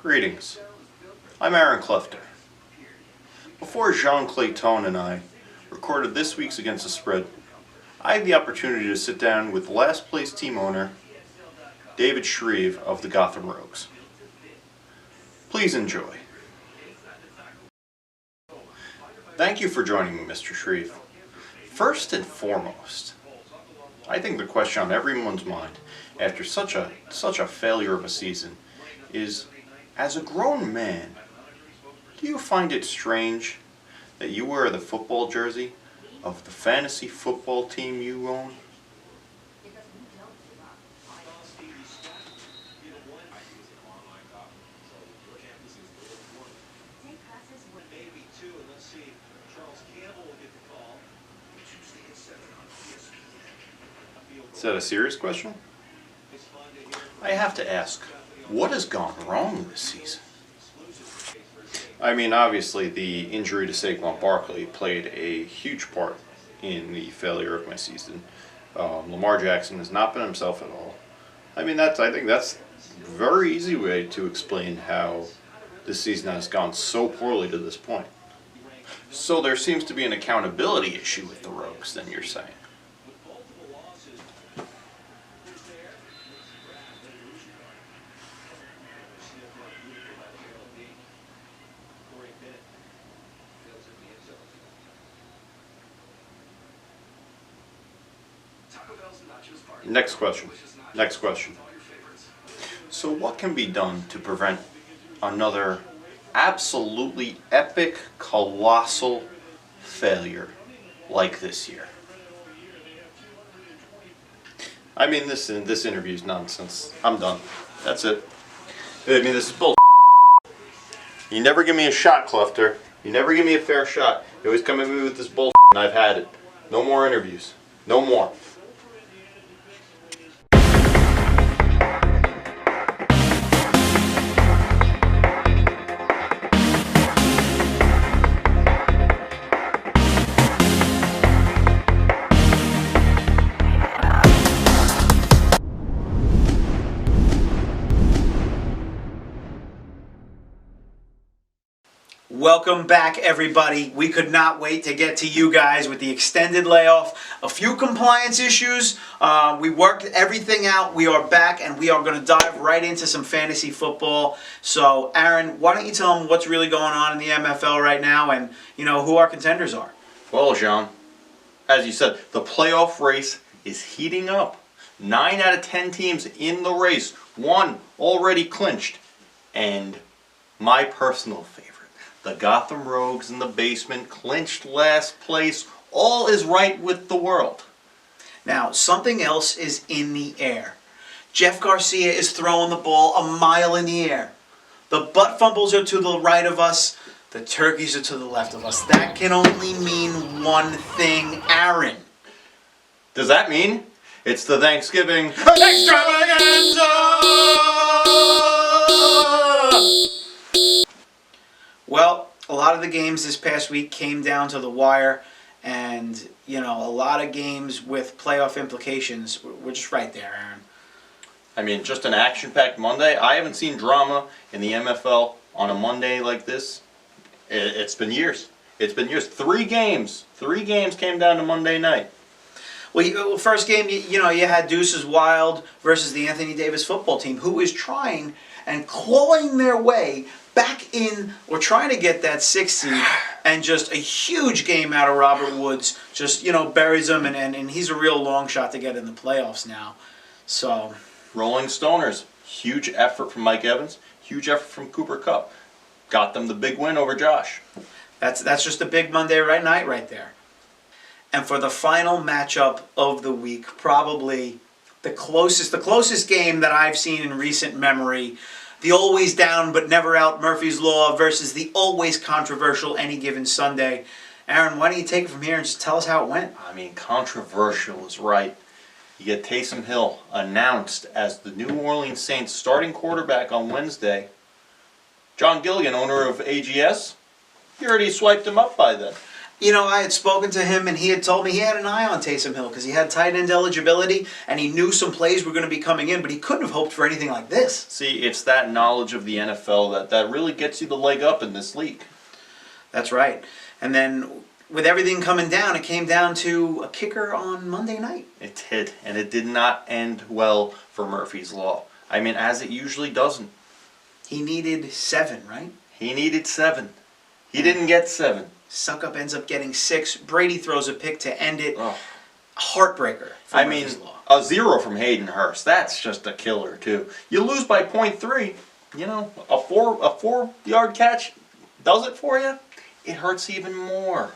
Greetings. I'm Aaron Klefter. Before Jean Klaeton and I recorded this week's Against the Spread, I had the opportunity to sit down with last place team owner David Shreve of the Gotham Rogues. Please enjoy. Thank you for joining me, Mr. Shreve. First and foremost, I think the question on everyone's mind after such a failure of a season is, as a grown man, do you find it strange that you wear the football jersey of the fantasy football team you own? Is that a serious question? I have to ask, what has gone wrong this season? I mean, obviously the injury to Saquon Barkley played a huge part in the failure of my season. Lamar Jackson has not been himself at all. I mean, I think that's a very easy way to explain how this season has gone so poorly to this point. So there seems to be an accountability issue with the Rogues, then you're saying? Next question. So what can be done to prevent another absolutely epic, colossal failure like this year? I mean, this interview is nonsense. I'm done. That's it. I mean, this is bull. You never give me a shot, Klefter. You never give me a fair shot. You always come at me with this bull, and I've had it. No more interviews. No more. Welcome back, everybody. We could not wait to get to you guys with the extended layoff. A few compliance issues. We worked everything out. We are back, and we are going to dive right into some fantasy football. So, Aaron, why don't you tell them what's really going on in the MFL right now and, who our contenders are? Well, Jean, as you said, the playoff race is heating up. 9 out of 10 teams in the race. 1 already clinched. And my personal favorite, the Gotham Rogues in the basement, clinched last place. All is right with the world. Now, something else is in the air. Jeff Garcia is throwing the ball a mile in the air. The butt fumbles are to the right of us. The turkeys are to the left of us. That can only mean one thing, Aaron. Does that mean it's the Thanksgiving Extravaganza? Well, a lot of the games this past week came down to the wire, and, a lot of games with playoff implications. We're just right there, Aaron. I mean, just an action-packed Monday. I haven't seen drama in the MFL on a Monday like this. It's been years. It's been years. 3 games. 3 games came down to Monday night. Well, first game, you had Deuces Wild versus the Anthony Davis football team, who is trying and clawing their way back in, or trying to get that 6th seed, and just a huge game out of Robert Woods. Just, buries him, and he's a real long shot to get in the playoffs now. So, Rolling Stoners, huge effort from Mike Evans, huge effort from Cooper Kupp. Got them the big win over Josh. That's just a big Monday night right there. And for the final matchup of the week, probably the closest game that I've seen in recent memory, the always down but never out Murphy's Law versus the always controversial Any Given Sunday. Aaron, why don't you take it from here and just tell us how it went? I mean, controversial is right. You get Taysom Hill announced as the New Orleans Saints starting quarterback on Wednesday. John Gilligan, owner of AGS, he already swiped him up by then. You know, I had spoken to him and he had told me he had an eye on Taysom Hill because he had tight end eligibility and he knew some plays were going to be coming in, but he couldn't have hoped for anything like this. See, it's that knowledge of the NFL that really gets you the leg up in this league. That's right. And then with everything coming down, it came down to a kicker on Monday night. It did, and it did not end well for Murphy's Law. I mean, as it usually doesn't. He needed 7, right? He needed 7. He didn't get 7. Suckup ends up getting 6. Brady throws a pick to end it. Oh. Heartbreaker for Murphy's Law. A 0 from Hayden Hurst. That's just a killer, too. You lose by 0.3. You know, a 4-yard catch does it for you. It hurts even more.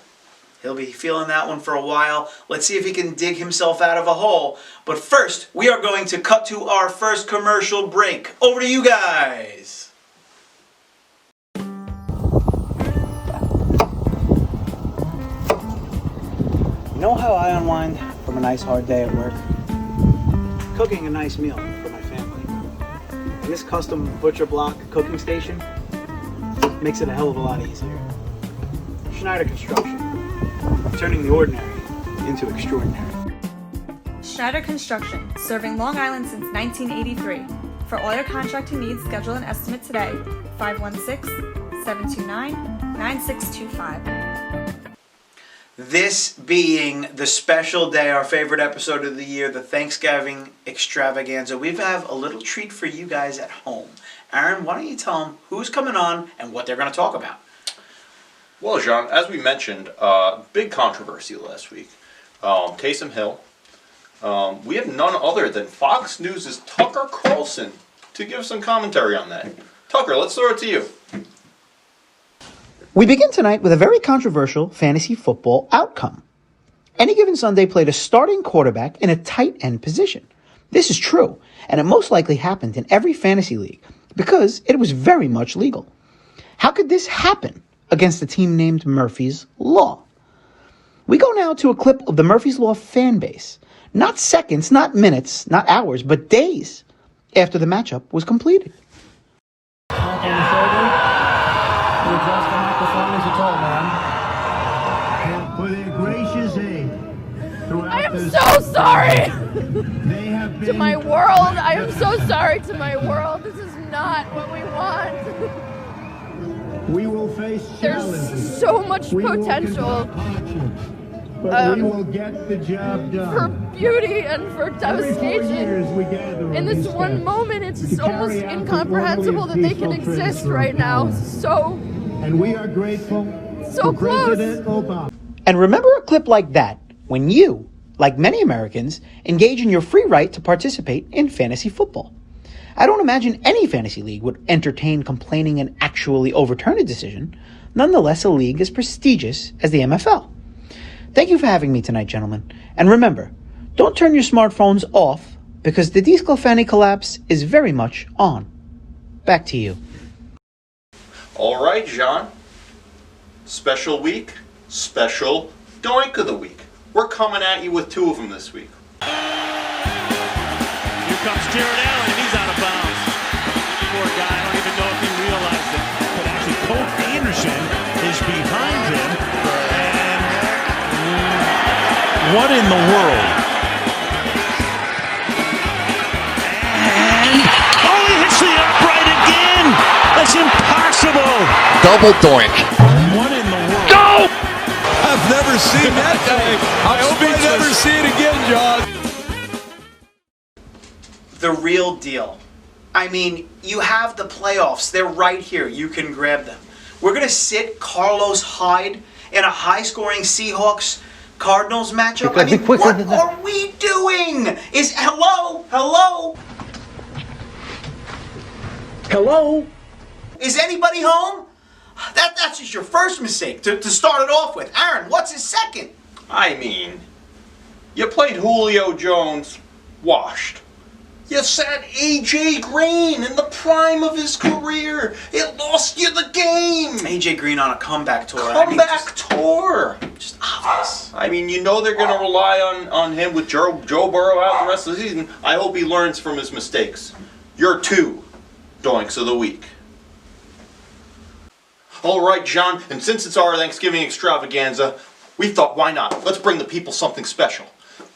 He'll be feeling that one for a while. Let's see if he can dig himself out of a hole. But first, we are going to cut to our first commercial break. Over to you guys. You know how I unwind from a nice hard day at work? Cooking a nice meal for my family. And this custom butcher block cooking station makes it a hell of a lot easier. Schneider Construction, turning the ordinary into extraordinary. Schneider Construction, serving Long Island since 1983. For all your contracting needs, schedule an estimate today. 516-729-9625. This being the special day, our favorite episode of the year, the Thanksgiving Extravaganza, we have a little treat for you guys at home. Aaron, why don't you tell them who's coming on and what they're going to talk about? Well, Jean, as we mentioned, big controversy last week. Taysom Hill. We have none other than Fox News' Tucker Carlson to give some commentary on that. Tucker, let's throw it to you. We begin tonight with a very controversial fantasy football outcome. Any given Sunday played a starting quarterback in a tight end position. This is true, and it most likely happened in every fantasy league because it was very much legal. How could this happen against a team named Murphy's Law? We go now to a clip of the Murphy's Law fan base. Not seconds, not minutes, not hours, but days after the matchup was completed. I am so sorry to my world. I am so sorry to my world. This is not what we want. We will face challenges. There's so much potential but we will get the job done. for beauty and for devastation. In this one moment, it's almost incomprehensible that they can exist right now. So, and we are grateful so to close. President Obama. And remember a clip like that when you, like many Americans, engage in your free right to participate in fantasy football. I don't imagine any fantasy league would entertain complaining and actually overturn a decision. Nonetheless, a league as prestigious as the MFL. Thank you for having me tonight, gentlemen. And remember, don't turn your smartphones off because the Klefter collapse is very much on. Back to you. All right, Jean. Special week, special Doink of the Week. We're coming at you with 2 of them this week. Here comes Jared Allen, and he's out of bounds. Poor guy, I don't even know if he realized it. But actually, Cole Anderson is behind him. And what in the world? And, oh, he hits the upright again. That's impossible. Double doink. What in the world? Go! I've never seen that guy. I hope I never see it again, John. The real deal. I mean, you have the playoffs. They're right here. You can grab them. We're going to sit Carlos Hyde in a high-scoring Seahawks-Cardinals matchup. I mean, what are we doing? Hello? Is anybody home? That's just your first mistake to start it off with. Aaron, what's his second? I mean, you played Julio Jones, washed. You sat A.J. Green in the prime of his career. It lost you the game. A.J. Green on a comeback tour. Tour. Just obvious. I mean, you know they're going to rely on him with Joe Burrow out the rest of the season. I hope he learns from his mistakes. Your 2 Doinks of the Week. All right, John, and since it's our Thanksgiving extravaganza, we thought, why not? Let's bring the people something special.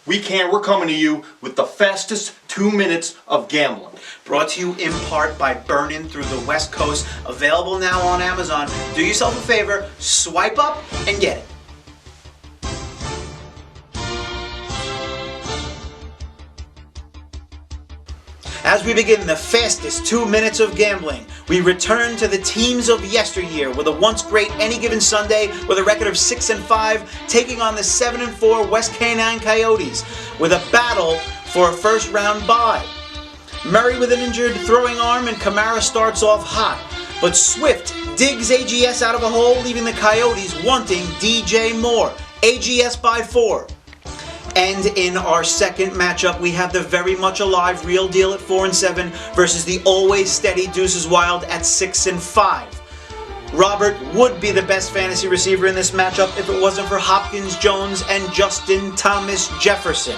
We're coming to you with the fastest 2 minutes of gambling. Brought to you in part by Burnin' Through the West Coast. Available now on Amazon. Do yourself a favor, swipe up and get it. As we begin the fastest 2 minutes of gambling, we return to the teams of yesteryear with a once great Any Given Sunday with a record of 6-5, taking on the 7-4 West Canine Coyotes with a battle for a first round bye. Murray with an injured throwing arm and Kamara starts off hot, but Swift digs AGS out of a hole, leaving the Coyotes wanting DJ Moore. AGS by 4. And in our second matchup, we have the very much alive Real Deal at 4-7 versus the always steady Deuces Wild at 6-5. Robert would be the best fantasy receiver in this matchup if it wasn't for Hopkins Jones and Justin Thomas Jefferson.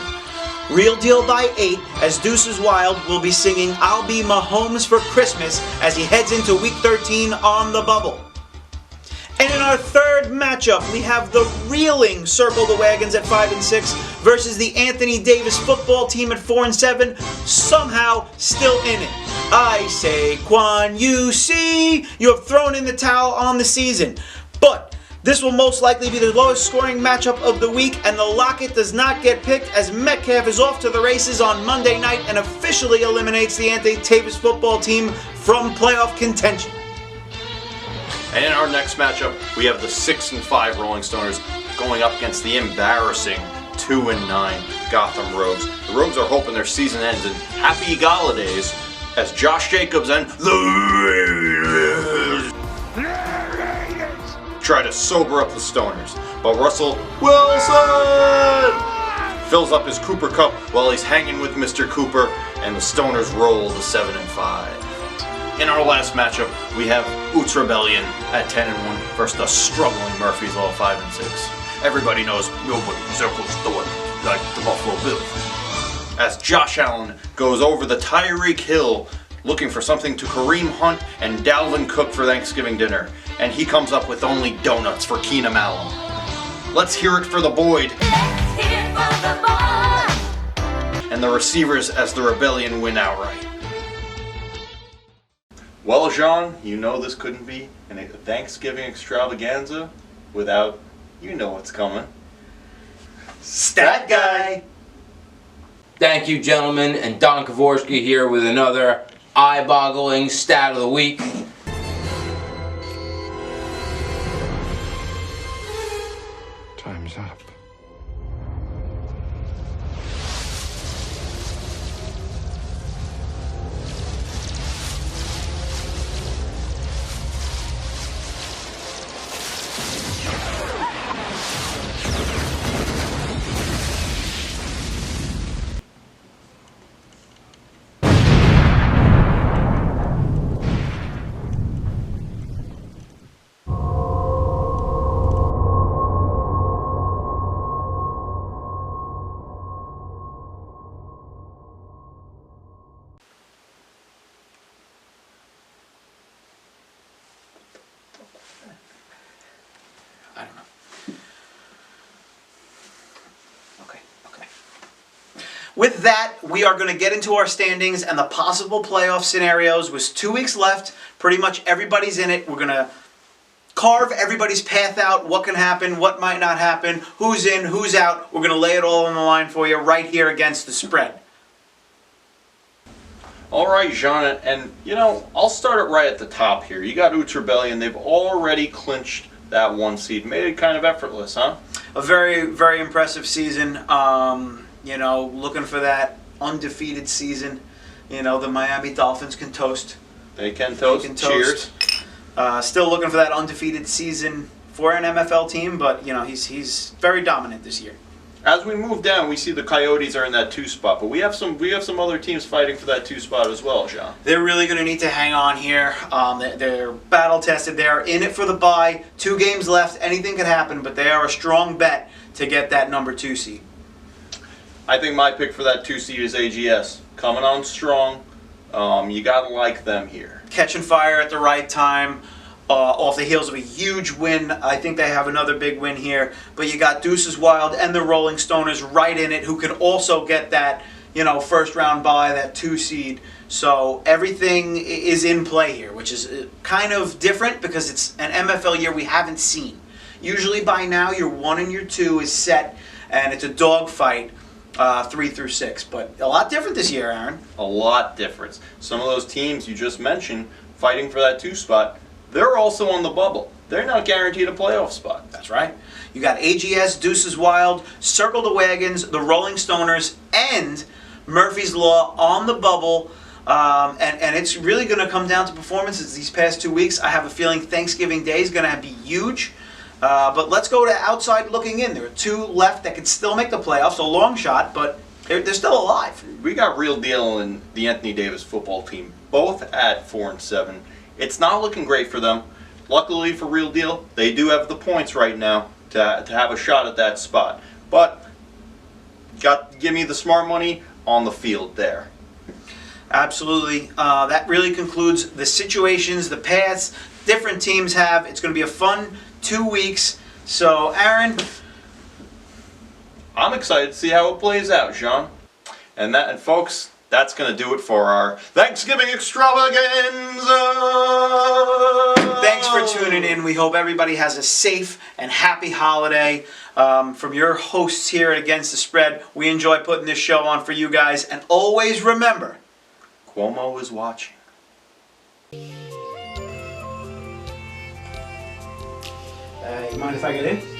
Real Deal by 8 as Deuces Wild will be singing I'll Be Mahomes for Christmas as he heads into Week 13 on the bubble. And in our third matchup, we have the reeling Circle the Wagons at 5-6 versus the Anthony Davis football team at 4-7, somehow still in it. I say, Quan, you see, you have thrown in the towel on the season. But this will most likely be the lowest scoring matchup of the week, and the Locket does not get picked as Metcalf is off to the races on Monday night and officially eliminates the Anthony Davis football team from playoff contention. And in our next matchup, we have the 6-5 Rolling Stoners going up against the embarrassing 2-9 Gotham Rogues. The Rogues are hoping their season ends in happy holidays as Josh Jacobs and the Raiders try to sober up the Stoners. But Russell Wilson fills up his Cooper Cup while he's hanging with Mr. Cooper, and the Stoners roll to 7-5. In our last matchup, we have Oots Rebellion at 10-1 versus the struggling Murphys all 5-6. Everybody knows nobody circles the one like the Buffalo Bills. As Josh Allen goes over the Tyreek Hill looking for something to Kareem Hunt and Dalvin Cook for Thanksgiving dinner, and he comes up with only donuts for Keenan Allen. Let's hear it for the Boyd. Let's hear it for the boy. And the receivers as the Rebellion win outright. Well, Jean, you know this couldn't be a Thanksgiving Extravaganza without, you know what's coming. Stat Guy! Thank you, gentlemen, and Don Kavorsky here with another eye-boggling stat of the week. Time's up. I don't know. Okay. With that, we are going to get into our standings and the possible playoff scenarios. With 2 weeks left, pretty much everybody's in it. We're going to carve everybody's path out, what can happen, what might not happen, who's in, who's out. We're going to lay it all on the line for you right here against the spread. All right, Jean, and you know, I'll start it right at the top here. You got Oots Rebellion. They've already clinched that 1 seed. Made it kind of effortless, huh? A very, very impressive season. You know, looking for that undefeated season. You know, the Miami Dolphins can toast. They can toast. Cheers. Still looking for that undefeated season for an MFL team, but you know, he's very dominant this year. As we move down, we see the Coyotes are in that 2 spot, but we have some other teams fighting for that 2 spot as well, Jean. They're really going to need to hang on here. They're battle tested. They're in it for the bye. 2 games left. Anything could happen, but they are a strong bet to get that number 2 seed. I think my pick for that 2 seed is AGS. Coming on strong. You got to like them here. Catching fire at the right time. off the heels of a huge win. I think they have another big win here. But you got Deuces Wild and the Rolling Stoners right in it, who can also get that, first round bye, that 2 seed. So everything is in play here, which is kind of different because it's an MFL year we haven't seen. Usually by now your 1 and your 2 is set, and it's a dogfight 3 through 6. But a lot different this year, Aaron. A lot different. Some of those teams you just mentioned fighting for that 2 spot, they're also on the bubble. They're not guaranteed a playoff spot. That's right. You got AGS, Deuces Wild, Circle the Wagons, the Rolling Stoners, and Murphy's Law on the bubble. And it's really going to come down to performances these past 2 weeks. I have a feeling Thanksgiving Day is going to be huge. But let's go to outside looking in. There are 2 left that could still make the playoffs. A long shot, but they're still alive. We got Real Deal and the Anthony Davis football team, both at 4-7. It's not looking great for them. Luckily for Real Deal, they do have the points right now to have a shot at that spot. But give me the smart money on the field there. Absolutely. That really concludes the situations, the paths different teams have. It's going to be a fun 2 weeks. So, Aaron, I'm excited to see how it plays out, Sean. And folks, that's going to do it for our Thanksgiving Extravaganza. Thanks for tuning in. We hope everybody has a safe and happy holiday. From your hosts here at Against the Spread, we enjoy putting this show on for you guys. And always remember, Cuomo is watching. You mind if I get in?